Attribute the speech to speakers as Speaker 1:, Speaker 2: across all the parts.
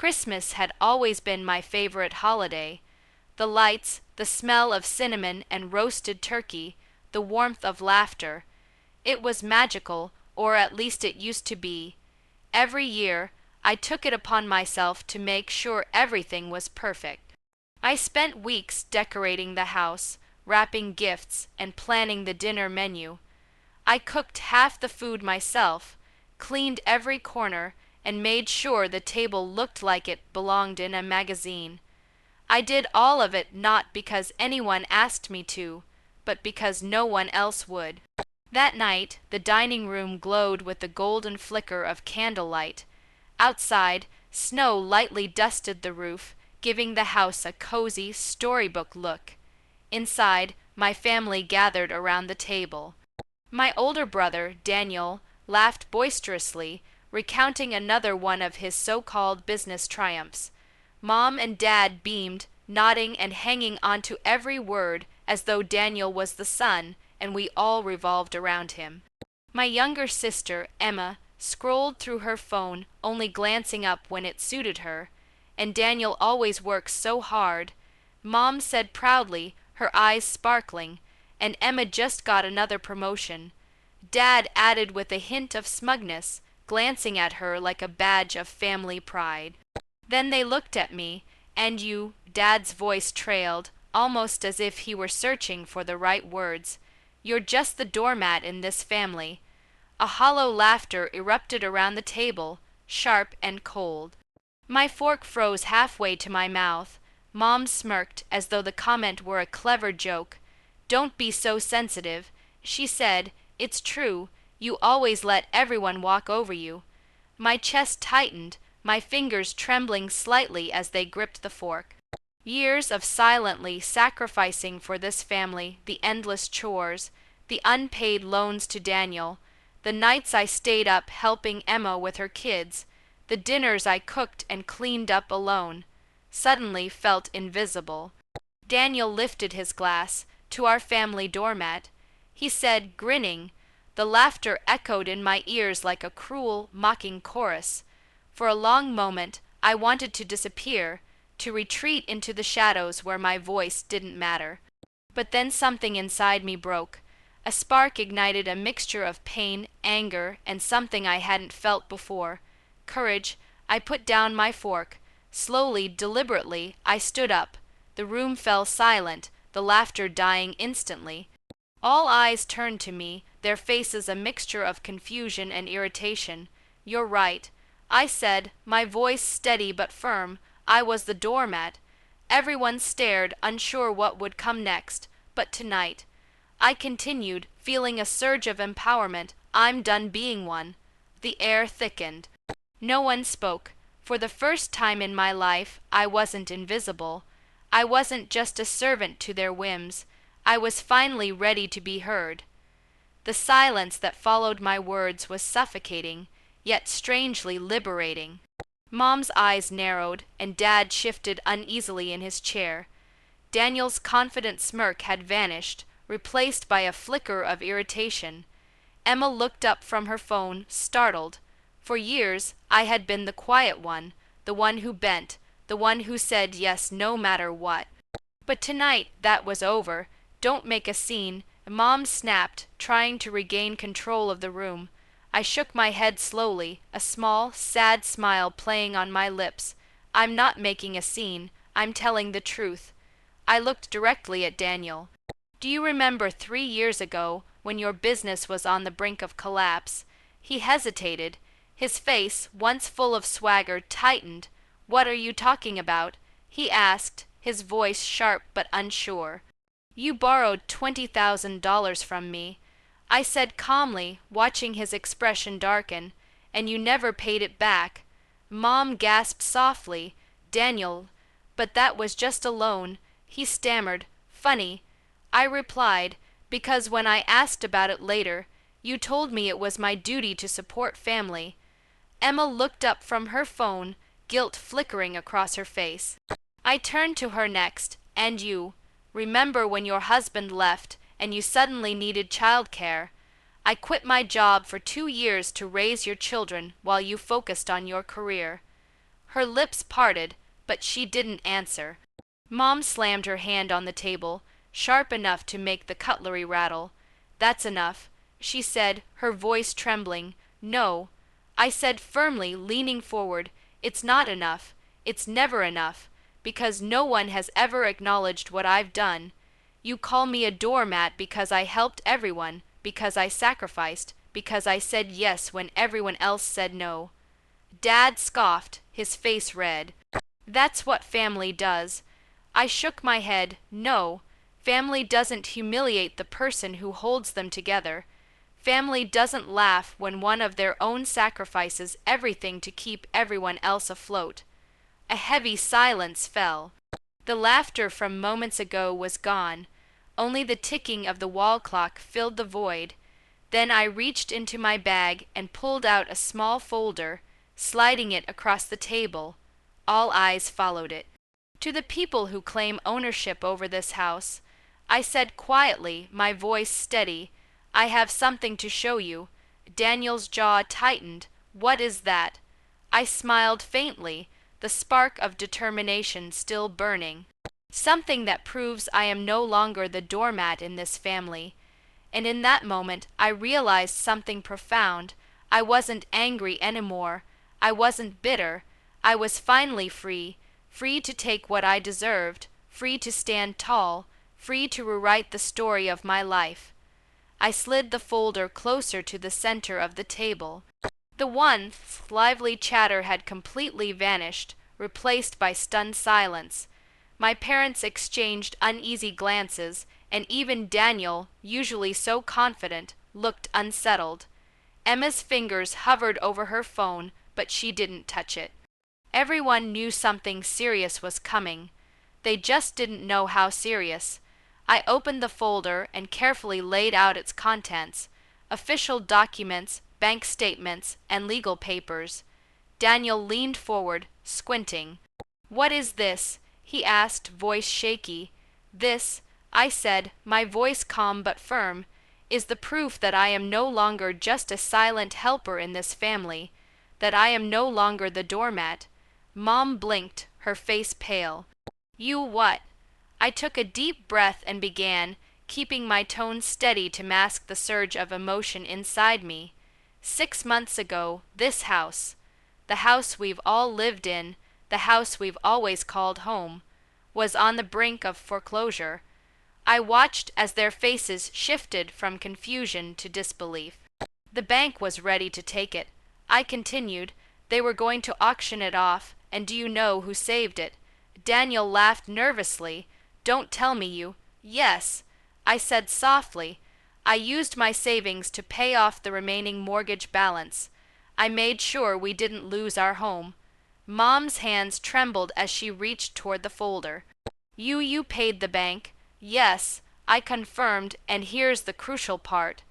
Speaker 1: Christmas had always been my favorite holiday. The lights, the smell of cinnamon and roasted turkey, the warmth of laughter. It was magical, or at least it used to be. Every year, I took it upon myself to make sure everything was perfect. I spent weeks decorating the house, wrapping gifts, and planning the dinner menu. I cooked half the food myself, cleaned every corner, and made sure the table looked like it belonged in a magazine. I did all of it not because anyone asked me to, but because no one else would. That night, the dining room glowed with the golden flicker of candlelight. Outside, snow lightly dusted the roof, giving the house a cozy, storybook look. Inside, my family gathered around the table. My older brother, Daniel, laughed boisterously, recounting another one of his so-called business triumphs. Mom and Dad beamed, nodding and hanging onto every word as though Daniel was the sun and we all revolved around him. My younger sister, Emma, scrolled through her phone, only glancing up when it suited her, and Daniel always works so hard. Mom said proudly, her eyes sparkling, and Emma just got another promotion. Dad added with a hint of smugness, glancing at her like a badge of family pride. Then they looked at me, and Dad's voice trailed, almost as if he were searching for the right words. You're just the doormat in this family. A hollow laughter erupted around the table, sharp and cold. My fork froze halfway to my mouth. Mom smirked as though the comment were a clever joke. Don't be so sensitive, she said. It's true, you always let everyone walk over you. My chest tightened, my fingers trembling slightly as they gripped the fork. Years of silently sacrificing for this family, the endless chores, the unpaid loans to Daniel, the nights I stayed up helping Emma with her kids, the dinners I cooked and cleaned up alone, suddenly felt invisible. Daniel lifted his glass to our family doormat. He said, grinning. The laughter echoed in my ears like a cruel, mocking chorus. For a long moment, I wanted to disappear, to retreat into the shadows where my voice didn't matter. But then something inside me broke. A spark ignited a mixture of pain, anger, and something I hadn't felt before. Courage. I put down my fork. Slowly, deliberately, I stood up. The room fell silent, the laughter dying instantly. All eyes turned to me, their faces a mixture of confusion and irritation. You're right, I said, my voice steady but firm. I was the doormat. Everyone stared, unsure what would come next. But tonight, I continued, feeling a surge of empowerment. I'm done being one. The air thickened. No one spoke. For the first time in my life, I wasn't invisible. I wasn't just a servant to their whims. I was finally ready to be heard. The silence that followed my words was suffocating, yet strangely liberating. Mom's eyes narrowed, and Dad shifted uneasily in his chair. Daniel's confident smirk had vanished, replaced by a flicker of irritation. Emma looked up from her phone, startled. For years, I had been the quiet one, the one who bent, the one who said yes no matter what. But tonight, that was over. Don't make a scene, Mom snapped, trying to regain control of the room. I shook my head slowly, a small, sad smile playing on my lips. I'm not making a scene, I'm telling the truth. I looked directly at Daniel. Do you remember 3 years ago, when your business was on the brink of collapse? He hesitated. His face, once full of swagger, tightened. What are you talking about? He asked, his voice sharp but unsure. You borrowed $20,000 from me. I said calmly, watching his expression darken, and you never paid it back. Mom gasped softly. Daniel, but that was just a loan. He stammered, funny. I replied, because when I asked about it later, you told me it was my duty to support family. Emma looked up from her phone, guilt flickering across her face. I turned to her next, and you. Remember when your husband left and you suddenly needed childcare? I quit my job for 2 years to raise your children while you focused on your career. Her lips parted, but she didn't answer. Mom slammed her hand on the table, sharp enough to make the cutlery rattle. "That's enough," she said, her voice trembling. "No," I said firmly, leaning forward. "It's not enough. It's never enough, because no one has ever acknowledged what I've done. You call me a doormat because I helped everyone, because I sacrificed, because I said yes when everyone else said no." Dad scoffed, his face red. "That's what family does." I shook my head. "No, family doesn't humiliate the person who holds them together. Family doesn't laugh when one of their own sacrifices everything to keep everyone else afloat." A heavy silence fell. The laughter from moments ago was gone. Only the ticking of the wall clock filled the void. Then I reached into my bag and pulled out a small folder, sliding it across the table. All eyes followed it. "To the people who claim ownership over this house," I said quietly, my voice steady, "I have something to show you." Daniel's jaw tightened. "What is that?" I smiled faintly, the spark of determination still burning. "Something that proves I am no longer the doormat in this family." And in that moment I realized something profound. I wasn't angry anymore. I wasn't bitter. I was finally free, free to take what I deserved, free to stand tall, free to rewrite the story of my life. I slid the folder closer to the center of the table. The once lively chatter had completely vanished, replaced by stunned silence. My parents exchanged uneasy glances, and even Daniel, usually so confident, looked unsettled. Emma's fingers hovered over her phone, but she didn't touch it. Everyone knew something serious was coming. They just didn't know how serious. I opened the folder and carefully laid out its contents: official documents, bank statements, and legal papers. Daniel leaned forward, squinting. "What is this?" he asked, voice shaky. "This," I said, my voice calm but firm, "is the proof that I am no longer just a silent helper in this family, that I am no longer the doormat." Mom blinked, her face pale. "You what?" I took a deep breath and began, keeping my tone steady to mask the surge of emotion inside me. 6 months ago, this house, the house we've all lived in, the house we've always called home, was on the brink of foreclosure. I watched as their faces shifted from confusion to disbelief. The bank was ready to take it. I continued. They were going to auction it off, and do you know who saved it? Daniel laughed nervously. "Don't tell me you—" "Yes," I said softly. "I used my savings to pay off the remaining mortgage balance. I made sure we didn't lose our home." Mom's hands trembled as she reached toward the folder. You paid the bank." "Yes," I confirmed, and here's the crucial part.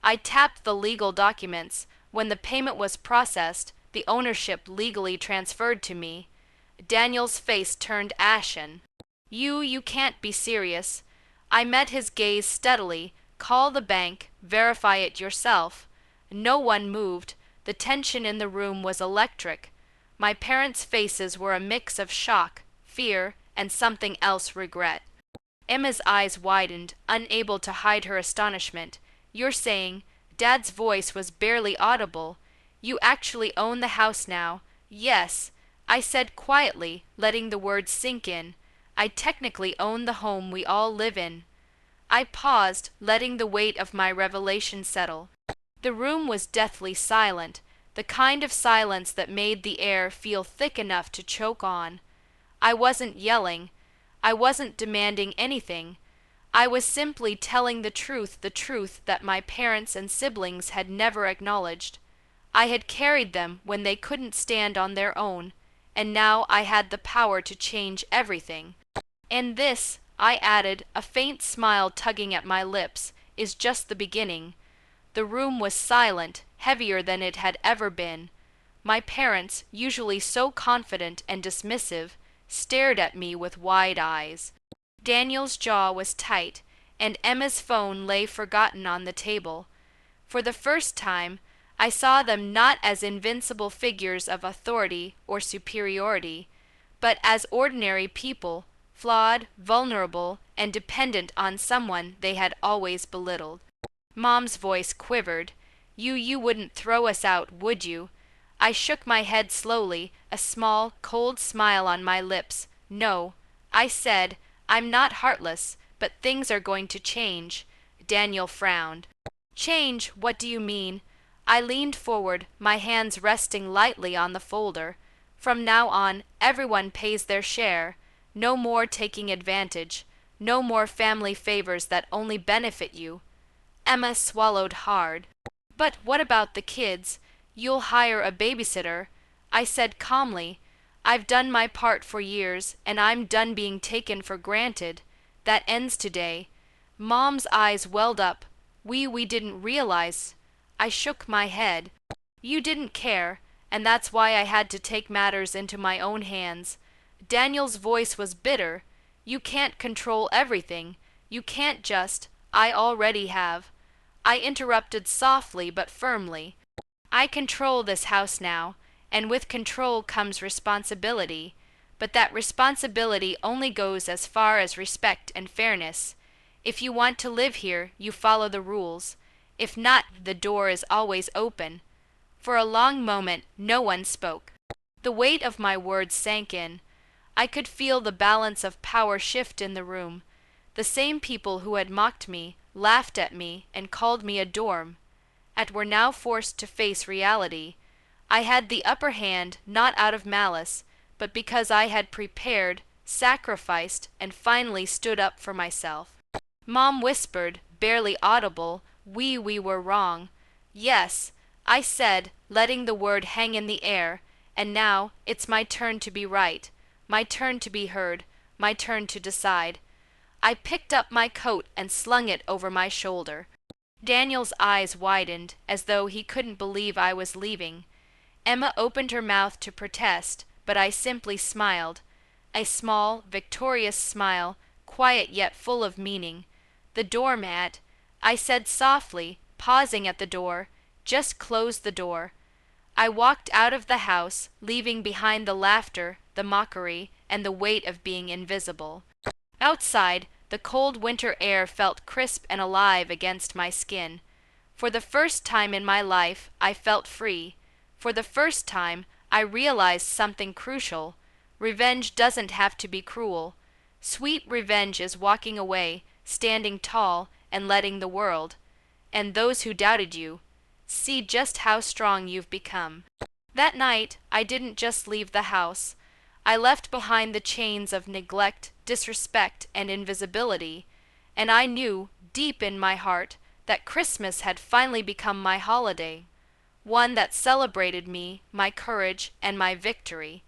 Speaker 1: I tapped the legal documents. When the payment was processed, the ownership legally transferred to me. Daniel's face turned ashen. You can't be serious." I met his gaze steadily. "Call the bank, verify it yourself." No one moved. The tension in the room was electric. My parents' faces were a mix of shock, fear, and something else, regret. Emma's eyes widened, unable to hide her astonishment. "You're saying—" Dad's voice was barely audible. "You actually own the house now?" "Yes," I said quietly, letting the words sink in. "I technically own the home we all live in." I paused, letting the weight of my revelation settle. The room was deathly silent, the kind of silence that made the air feel thick enough to choke on. I wasn't yelling. I wasn't demanding anything. I was simply telling the truth that my parents and siblings had never acknowledged. I had carried them when they couldn't stand on their own, and now I had the power to change everything. "And this," I added, a faint smile tugging at my lips, "is just the beginning." The room was silent, heavier than it had ever been. My parents, usually so confident and dismissive, stared at me with wide eyes. Daniel's jaw was tight, and Emma's phone lay forgotten on the table. For the first time, I saw them not as invincible figures of authority or superiority, but as ordinary people, flawed, vulnerable, and dependent on someone they had always belittled. Mom's voice quivered. You wouldn't throw us out, would you? I shook my head slowly, a small, cold smile on my lips. No. I said, I'm not heartless, but things are going to change. Daniel frowned. Change? What do you mean? I leaned forward, my hands resting lightly on the folder. From now on, everyone pays their share. No more taking advantage. No more family favors that only benefit you. Emma swallowed hard. But what about the kids? You'll hire a babysitter. I said calmly, I've done my part for years, and I'm done being taken for granted. That ends today. Mom's eyes welled up. We didn't realize. I shook my head. You didn't care, and that's why I had to take matters into my own hands. Daniel's voice was bitter. You can't control everything. You can't just. I already have. I interrupted softly but firmly. I control this house now, and with control comes responsibility. But that responsibility only goes as far as respect and fairness. If you want to live here, you follow the rules. If not, the door is always open. For a long moment, no one spoke. The weight of my words sank in. I could feel the balance of power shift in the room. The same people who had mocked me, laughed at me, and called me a dorm, were now forced to face reality. I had the upper hand not out of malice, but because I had prepared, sacrificed, and finally stood up for myself. Mom whispered, barely audible, we were wrong. Yes, I said, letting the word hang in the air, and now it's my turn to be right, my turn to be heard, my turn to decide. I picked up my coat and slung it over my shoulder. Daniel's eyes widened, as though he couldn't believe I was leaving. Emma opened her mouth to protest, but I simply smiled. A small, victorious smile, quiet yet full of meaning. The doormat, I said softly, pausing at the door, just close the door. I walked out of the house, leaving behind the laughter, the mockery, and the weight of being invisible. Outside, the cold winter air felt crisp and alive against my skin. For the first time in my life, I felt free. For the first time, I realized something crucial. Revenge doesn't have to be cruel. Sweet revenge is walking away, standing tall, and letting the world, and those who doubted you, see just how strong you've become. That night, I didn't just leave the house. I left behind the chains of neglect, disrespect, and invisibility, and I knew, deep in my heart, that Christmas had finally become my holiday, one that celebrated me, my courage, and my victory.